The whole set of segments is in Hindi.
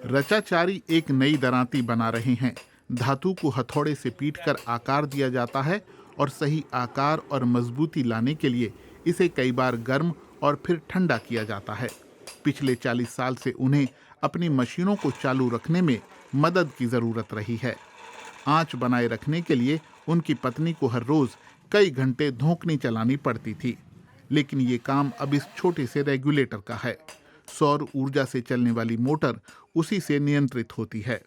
रचाचारी एक नई दरांती बना रहे हैं। धातु को हथौड़े से पीटकर आकार दिया जाता है और सही आकार और मजबूती लाने के लिए इसे कई बार गर्म और फिर ठंडा किया जाता है। पिछले 40 साल से उन्हें अपनी मशीनों को चालू रखने में मदद की जरूरत रही है। आंच बनाए रखने के लिए उनकी पत्नी को हर रोज कई घंटे धोखनी चलानी पड़ती थी, लेकिन ये काम अब इस छोटे से रेगुलेटर का है। सौर ऊर्जा से चलने वाली मोटर उसी से नियंत्रित होती है।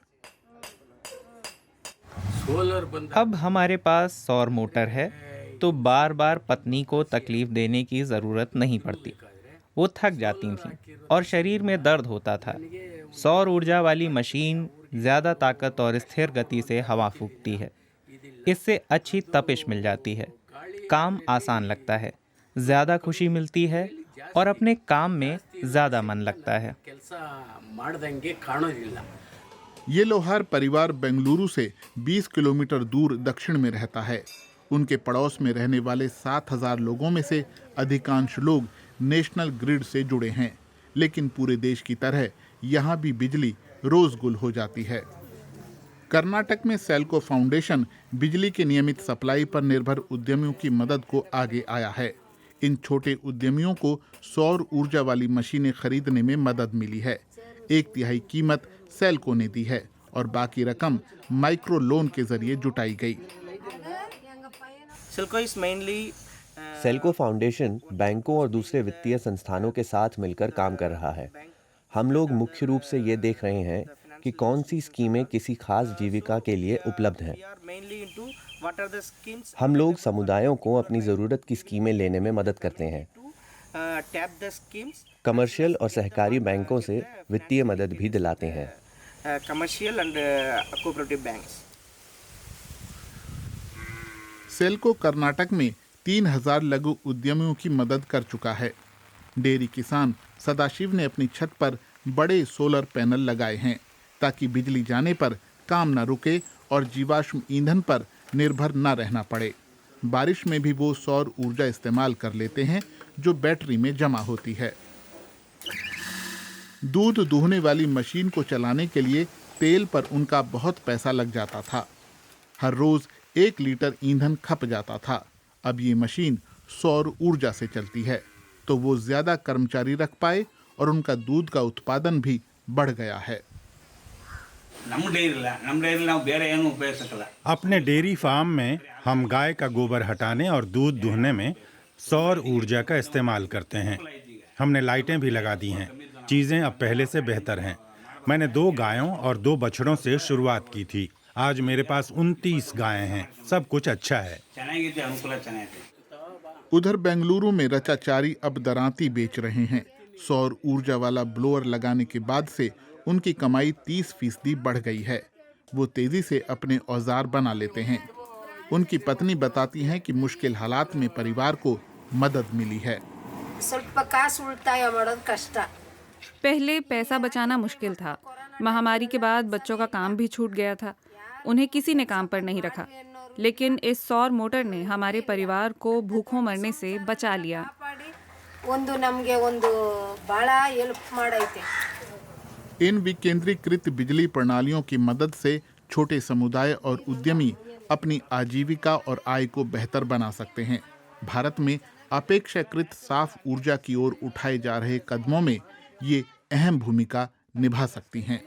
अब हमारे पास सौर मोटर है तो बार बार पत्नी को तकलीफ देने की ज़रूरत नहीं पड़ती। वो थक जाती थीं और शरीर में दर्द होता था। सौर ऊर्जा वाली मशीन ज़्यादा ताकत और स्थिर गति से हवा फूंकती है। इससे अच्छी तपिश मिल जाती है, काम आसान लगता है, ज़्यादा खुशी मिलती है और अपने काम में ज़्यादा मन लगता है। ये लोहार परिवार बेंगलुरु से 20 किलोमीटर दूर दक्षिण में रहता है। उनके पड़ोस में रहने वाले 7,000 लोगों में से अधिकांश लोग नेशनल ग्रिड से जुड़े हैं, लेकिन पूरे देश की तरह यहाँ भी बिजली रोज गुल हो जाती है। कर्नाटक में सेल्को फाउंडेशन बिजली के नियमित सप्लाई पर निर्भर उद्यमियों की मदद को आगे आया है। इन छोटे उद्यमियों को सौर ऊर्जा वाली मशीनें खरीदने में मदद मिली है। 1/3 कीमत सेल्को ने दी है और बाकी रकम माइक्रो लोन के जरिए जुटाई गई। सेल्को फाउंडेशन बैंकों और दूसरे वित्तीय संस्थानों के साथ मिलकर काम कर रहा है। हम लोग मुख्य रूप से ये देख रहे हैं कि कौन सी स्कीमें किसी खास जीविका के लिए उपलब्ध हैं। हम लोग समुदायों को अपनी ज़रूरत की स्कीमें लेने में मदद करते हैं। कमर्शियल और सहकारी बैंकों से वित्तीय मदद भी दिलाते हैं। सेल्को कर्नाटक में 3,000 लघु उद्यमियों की मदद कर चुका है। डेयरी किसान सदाशिव ने अपनी छत पर बड़े सोलर पैनल लगाए हैं ताकि बिजली जाने पर काम न रुके और जीवाश्म ईंधन पर निर्भर न रहना पड़े। बारिश में भी वो सौर ऊर्जा इस्तेमाल कर लेते हैं जो बैटरी में जमा होती है। दूध दूहने वाली मशीन को चलाने के लिए तेल पर उनका बहुत पैसा लग जाता था। हर रोज 1 लीटर ईंधन खप जाता था। अब ये मशीन सौर ऊर्जा से चलती है तो वो ज्यादा कर्मचारी रख पाए और उनका दूध का उत्पादन भी बढ़ गया है। अपने डेयरी फार्म में हम गाय का गोबर हटाने और दूध दूहने में सौर ऊर्जा का इस्तेमाल करते हैं। हमने लाइटें भी लगा दी हैं। चीज़ें अब पहले से बेहतर हैं। मैंने 2 गायों और 2 बछड़ों से शुरुआत की थी। आज मेरे पास 29 गायें हैं। सब कुछ अच्छा है। उधर बेंगलुरु में रचाचारी अब दरांती बेच रहे हैं। सौर ऊर्जा वाला ब्लोअर लगाने के बाद से उनकी कमाई 30% बढ़ गई है। वो तेजी से अपने औजार बना लेते हैं। उनकी पत्नी बताती हैं कि मुश्किल हालात में परिवार को मदद मिली है। पहले पैसा बचाना मुश्किल था। महामारी के बाद बच्चों का काम भी छूट गया था। उन्हें किसी ने काम पर नहीं रखा, लेकिन इस सौर मोटर ने हमारे परिवार को भूखों मरने से बचा लिया। इन विकेंद्रीकृत बिजली प्रणालियों की मदद से छोटे समुदाय और उद्यमी अपनी आजीविका और आय को बेहतर बना सकते हैं। भारत में अपेक्षाकृत साफ ऊर्जा की ओर उठाए जा रहे कदमों में ये अहम भूमिका निभा सकती हैं।